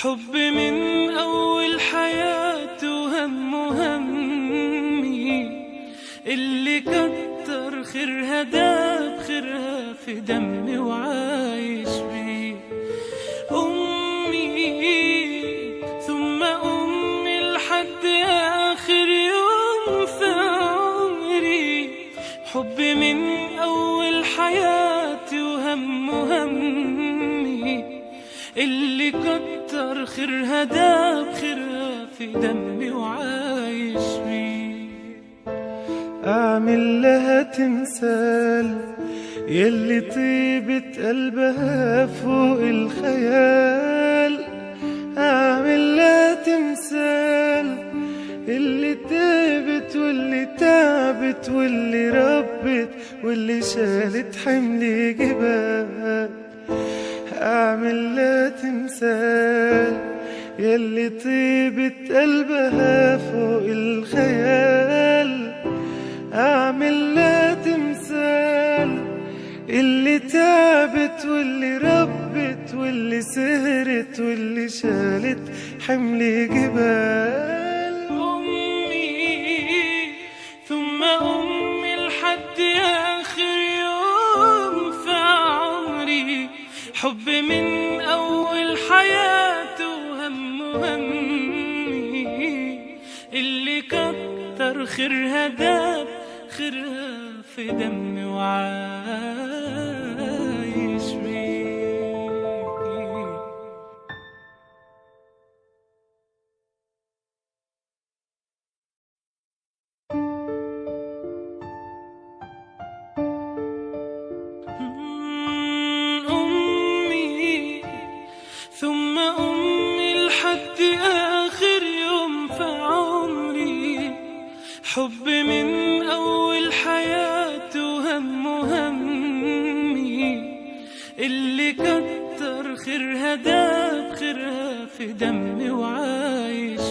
حب من أول حياته همي اللي كتر خيرها داب خيرها في دمي وعايش بيه. أمي ثم أمي لحد آخر يوم في عمري. حب من أول حياتي همي اللي كتر خيرها داب خيرها في دمي وعايش بيه. أعمل لها تمثال يلي طيبة قلبها فوق الخيال. أعمل لها تمثال اللي تعبت واللي تعبت واللي ربت واللي شالت حمل جبال. أعمل لها تمثال يلي طيبة قلبها فوق الخيال. أعمل لها تمثال اللي تعبت واللي ربت واللي سهرت واللي شالت حمل جبال. أمي ثم أمي لحد آخر يوم في عمري. حب من أول حياته همي اللي كتر خيرها داب خيرها في دمي وعايش بيه. أمي ثم أمي لحد آخر يوم في عمري. حب من أول حياته همي اللي كتر خيرها داب خيرها في دمي وعايش